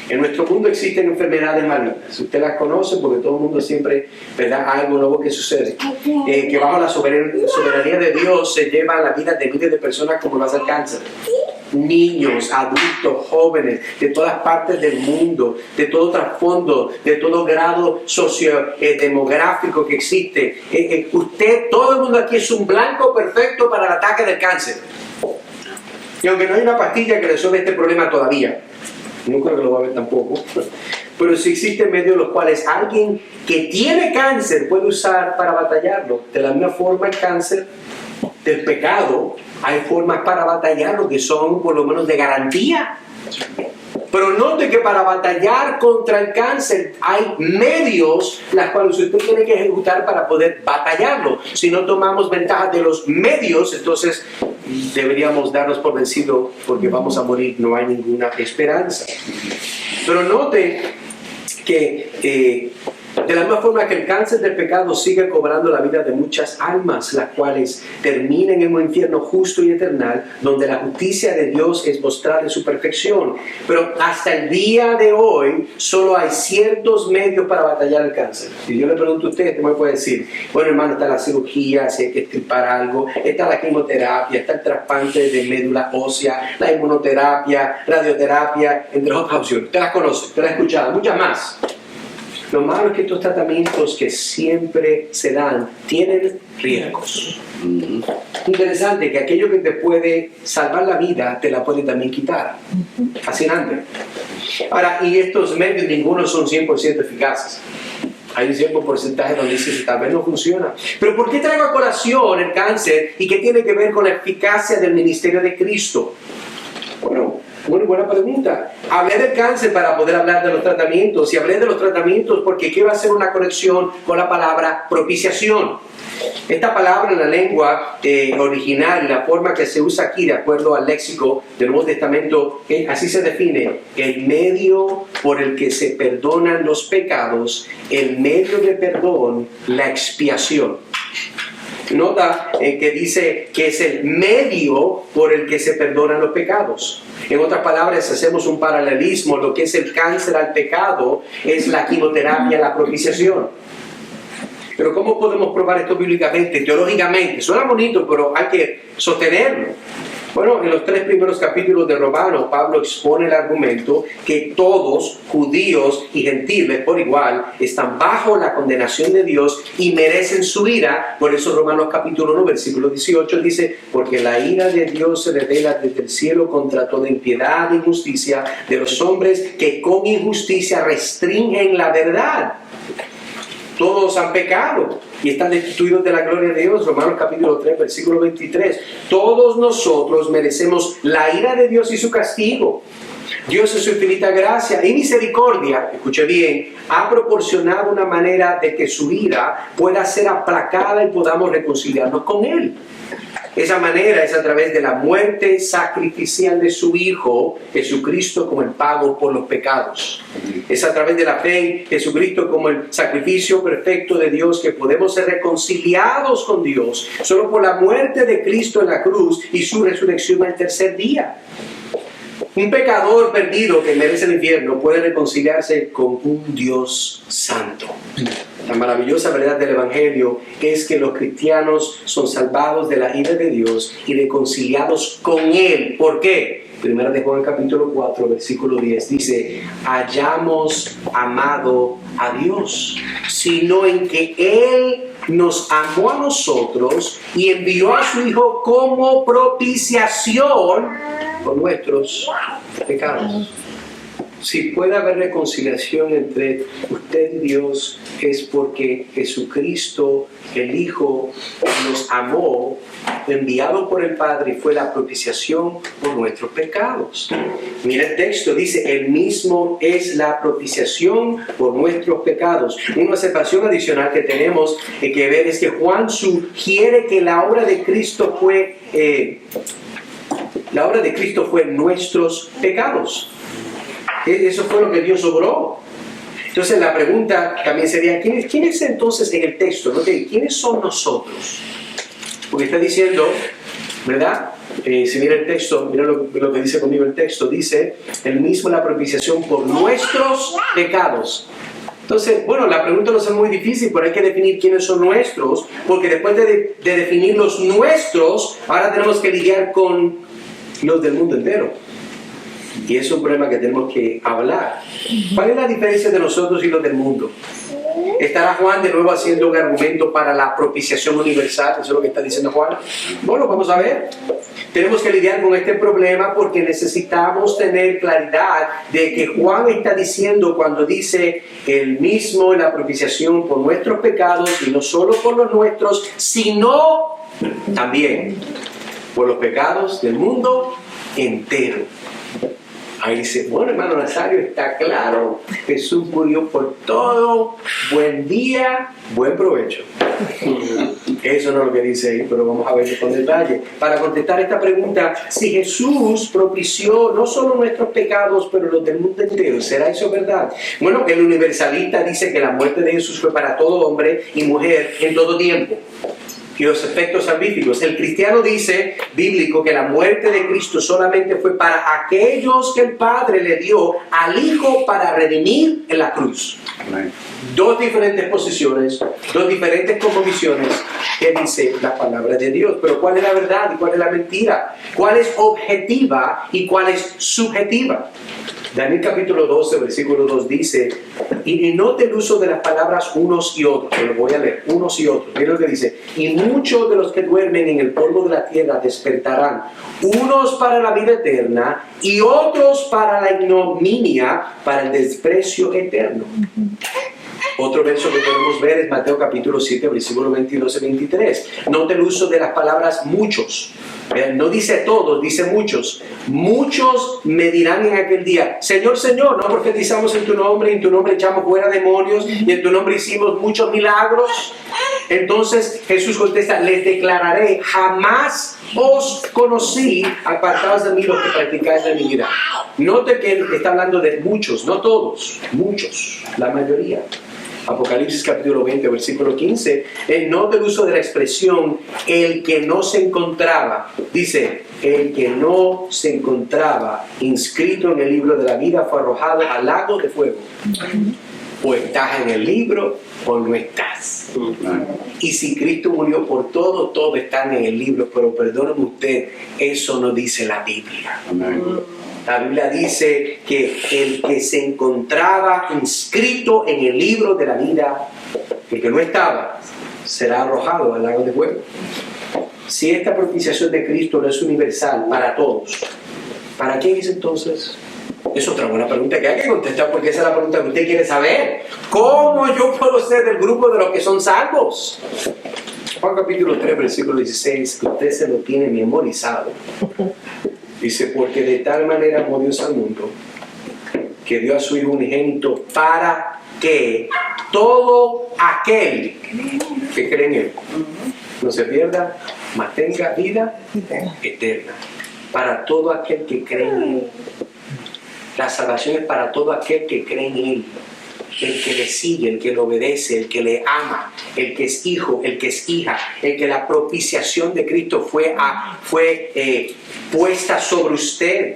En nuestro mundo existen enfermedades malignas. Usted las conoce porque todo el mundo siempre, ¿verdad?, hay algo nuevo que sucede. Que bajo la soberanía de Dios se lleva la vida de miles de personas como las cáncer. Niños, adultos, jóvenes, de todas partes del mundo, de todo trasfondo, de todo grado sociodemográfico que existe. Todo el mundo aquí es un blanco perfecto para el ataque del cáncer. Y aunque no hay una pastilla que resuelva este problema todavía, nunca lo va a ver tampoco, pero sí existen medios los cuales alguien que tiene cáncer puede usar para batallarlo. De la misma forma, el cáncer del pecado, hay formas para batallarlo que son por lo menos de garantía. Pero note que para batallar contra el cáncer hay medios las cuales usted tiene que ejecutar para poder batallarlo. Si no tomamos ventaja de los medios, entonces deberíamos darnos por vencido porque vamos a morir, no hay ninguna esperanza. Pero note que de la misma forma que el cáncer del pecado sigue cobrando la vida de muchas almas, las cuales terminan en un infierno justo y eternal, donde la justicia de Dios es mostrada en su perfección. Pero hasta el día de hoy, solo hay ciertos medios para batallar el cáncer. Si yo le pregunto a usted, ¿qué me puede decir? Bueno, hermano, está la cirugía, si hay que extirpar algo, está la quimioterapia, está el trasplante de médula ósea, la inmunoterapia, radioterapia, entre otras opciones. Usted las conoce, usted las ha escuchado, muchas más. Lo malo es que estos tratamientos que siempre se dan tienen riesgos. Interesante que aquello que te puede salvar la vida te la puede también quitar. Fascinante. Ahora, y estos medios ninguno son 100% eficaces. Hay un cierto porcentaje donde dice tal vez no funciona. Pero ¿por qué traigo a colación el cáncer y qué tiene que ver con la eficacia del ministerio de Cristo? Bueno, muy buena pregunta. Hablé del cáncer para poder hablar de los tratamientos. Y hablé de los tratamientos porque quiero hacer una conexión con la palabra propiciación. Esta palabra en la lengua original, la forma que se usa aquí, de acuerdo al léxico del Nuevo Testamento, así se define: el medio por el que se perdonan los pecados, el medio de perdón, la expiación. Nota que dice que es el medio por el que se perdonan los pecados. En otras palabras, hacemos un paralelismo: lo que es el cáncer al pecado es la quimioterapia, la propiciación. Pero ¿cómo podemos probar esto bíblicamente, teológicamente? Suena bonito, pero hay que sostenerlo. Bueno, en los 3 primeros capítulos de Romanos, Pablo expone el argumento que todos, judíos y gentiles por igual, están bajo la condenación de Dios y merecen su ira. Por eso Romanos capítulo 1, versículo 18 dice: porque la ira de Dios se revela desde el cielo contra toda impiedad e injusticia de los hombres que con injusticia restringen la verdad. Todos han pecado y están destituidos de la gloria de Dios. Romanos capítulo 3, versículo 23. Todos nosotros merecemos la ira de Dios y su castigo. Dios en su infinita gracia y misericordia, escuche bien, ha proporcionado una manera de que su ira pueda ser aplacada y podamos reconciliarnos con Él. Esa manera es a través de la muerte sacrificial de su Hijo, Jesucristo, como el pago por los pecados. Es a través de la fe en Jesucristo como el sacrificio perfecto de Dios que podemos ser reconciliados con Dios, solo por la muerte de Cristo en la cruz y su resurrección al tercer día. Un pecador perdido que merece el infierno puede reconciliarse con un Dios santo. La maravillosa verdad del Evangelio es que los cristianos son salvados de la ira de Dios y reconciliados con Él. ¿Por qué? Primera de Juan capítulo 4, versículo 10 dice: hayamos amado a Dios, sino en que Él nos amó a nosotros y envió a su Hijo como propiciación por nuestros pecados. Si puede haber reconciliación entre usted y Dios, es porque Jesucristo, el Hijo, nos amó, enviado por el Padre, y fue la propiciación por nuestros pecados. Mira el texto, dice: Él mismo es la propiciación por nuestros pecados. Una observación adicional que tenemos que ver es que Juan sugiere que la obra de Cristo fue nuestros pecados. Eso fue lo que Dios obró. Entonces la pregunta también sería: ¿quién es entonces en el texto? ¿No? ¿Quiénes son nosotros? Porque está diciendo, ¿verdad? Si mira el texto, mira lo que dice conmigo el texto. Dice: Él mismo la propiciación por nuestros pecados. Entonces, bueno, la pregunta no es muy difícil, pero hay que definir quiénes son nuestros, porque después de definir los nuestros, ahora tenemos que lidiar con los del mundo entero. Y es un problema que tenemos que hablar. ¿Cuál es la diferencia de nosotros y los del mundo? ¿Estará Juan de nuevo haciendo un argumento para la propiciación universal? ¿Eso es lo que está diciendo Juan? Bueno, vamos a ver. Tenemos que lidiar con este problema porque necesitamos tener claridad de que Juan está diciendo, cuando dice Él mismo en la propiciación por nuestros pecados, y no solo por los nuestros, sino también por los pecados del mundo entero. Ahí dice: bueno, hermano Nazario, está claro, Jesús murió por todo, buen día, buen provecho. Eso no es lo que dice ahí, pero vamos a verlo con detalle. Para contestar esta pregunta, si Jesús propició no solo nuestros pecados, pero los del mundo entero, ¿será eso verdad? Bueno, el universalista dice que la muerte de Jesús fue para todo hombre y mujer en todo tiempo. Y los efectos salvíficos. El cristiano dice, bíblico, que la muerte de Cristo solamente fue para aquellos que el Padre le dio al Hijo para redimir en la cruz. Amén. Dos diferentes posiciones, dos diferentes cosmovisiones que dice la palabra de Dios. Pero ¿cuál es la verdad y cuál es la mentira? ¿Cuál es objetiva y cuál es subjetiva? Daniel capítulo 12, versículo 2 dice: y note el uso de las palabras unos y otros. Lo voy a leer, unos y otros. Mira lo que dice: y muchos de los que duermen en el polvo de la tierra despertarán, unos para la vida eterna y otros para la ignominia, para el desprecio eterno. Otro verso que podemos ver es Mateo capítulo 7, versículos 22 y 23. Note el uso de las palabras muchos. No dice todos, dice muchos. Muchos me dirán en aquel día: Señor, Señor, ¿no profetizamos en tu nombre echamos fuera demonios y en tu nombre hicimos muchos milagros? Entonces Jesús contesta: les declararé, jamás os conocí, apartados de mí los que practicáis la iniquidad. Note que él está hablando de muchos, no todos, muchos, la mayoría. Apocalipsis capítulo 20, versículo 15, note el uso de la expresión el que no se encontraba. Dice, el que no se encontraba inscrito en el libro de la vida fue arrojado al lago de fuego. O estás en el libro o no estás. Y si Cristo murió por todo, todos están en el libro. Pero perdóneme usted, eso no dice la Biblia. La Biblia dice que el que se encontraba inscrito en el libro de la vida, el que no estaba, será arrojado al lago de fuego. Si esta propiciación de Cristo no es universal para todos, ¿para quién es entonces? Es otra buena pregunta que hay que contestar, porque esa es la pregunta que usted quiere saber. ¿Cómo yo puedo ser del grupo de los que son salvos? Juan capítulo 3, versículo 16, que usted se lo tiene memorizado. Dice, porque de tal manera amó Dios al mundo, que dio a su Hijo unigénito, para que todo aquel que cree en Él no se pierda, mas tenga vida eterna. Para todo aquel que cree en Él. La salvación es para todo aquel que cree en Él. El que le sigue, el que le obedece, el que le ama, el que es hijo, el que es hija, el que la propiciación de Cristo fue puesta sobre usted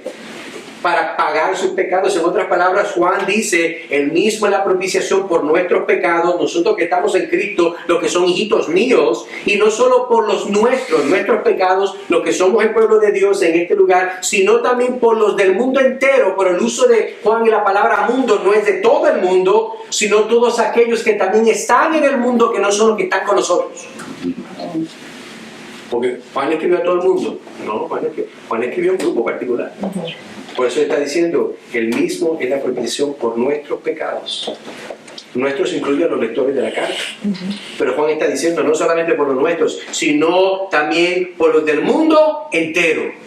para pagar sus pecados. En otras palabras, Juan dice, Él mismo es la propiciación por nuestros pecados, nosotros que estamos en Cristo, los que son hijitos míos, y no solo por los nuestros pecados, los que somos el pueblo de Dios en este lugar, sino también por los del mundo entero. Pero el uso de Juan y la palabra mundo no es de todo el mundo, sino todos aquellos que también están en el mundo, que no son los que están con nosotros. Porque Juan escribió a todo el mundo. No, Juan escribió a un grupo particular. Por eso está diciendo, Él mismo es la propiciación por nuestros pecados. Nuestros incluyen a los lectores de la carta. Pero Juan está diciendo, no solamente por los nuestros, sino también por los del mundo entero.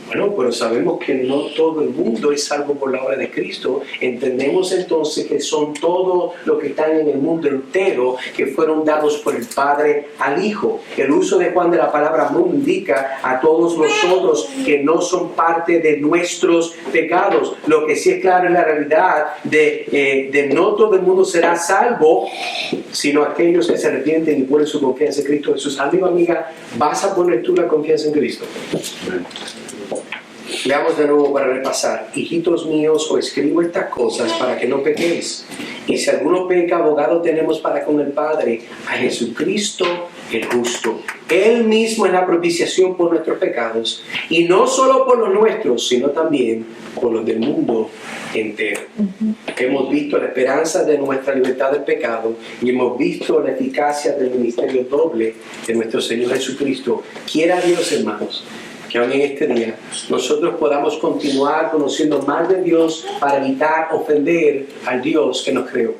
Bueno, pero sabemos que no todo el mundo es salvo por la obra de Cristo. Entendemos entonces que son todos los que están en el mundo entero que fueron dados por el Padre al Hijo. El uso de Juan de la palabra mundo indica a todos nosotros que no son parte de nuestros pecados. Lo que sí es claro es la realidad de no todo el mundo será salvo, sino aquellos que se arrepienten y ponen su confianza en Cristo Jesús. Amigo, amiga, ¿vas a poner tú la confianza en Cristo? Leamos de nuevo para repasar. Hijitos míos, os escribo estas cosas para que no pequéis. Y si alguno peca, abogado tenemos para con el Padre, a Jesucristo el justo. Él mismo es la propiciación por nuestros pecados, y no solo por los nuestros, sino también por los del mundo entero. Hemos visto la esperanza de nuestra libertad del pecado y hemos visto la eficacia del ministerio doble de nuestro Señor Jesucristo. Quiera Dios, hermanos, que aún en este día nosotros podamos continuar conociendo más de Dios para evitar ofender al Dios que nos creó.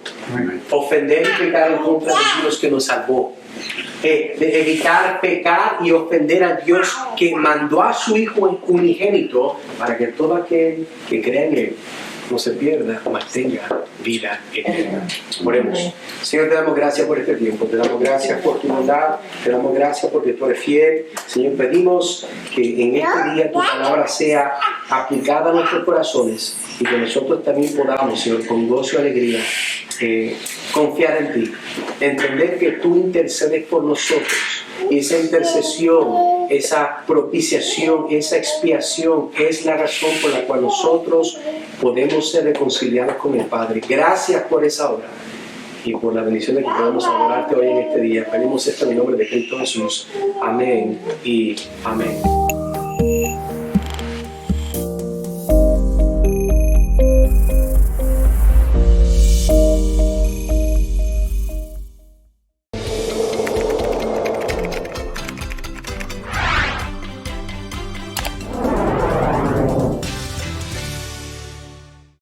Ofender y pecar en contra del Dios que nos salvó. De evitar pecar y ofender al Dios que mandó a su Hijo unigénito para que todo aquel que crea en Él no se pierda, mas tenga vida eterna. Oremos. Señor, te damos gracias por este tiempo, te damos gracias por tu bondad, te damos gracias porque tú eres fiel. Señor, pedimos que en este día tu palabra sea aplicada a nuestros corazones y que nosotros también podamos, Señor, con gozo y alegría, confiar en ti, entender que tú intercedes por nosotros. Y esa intercesión, esa propiciación, esa expiación es la razón por la cual nosotros podemos ser reconciliados con el Padre. Gracias por esa obra y por la bendición de que podamos adorarte hoy en este día. Pedimos esto en el nombre de Cristo Jesús. Amén y amén.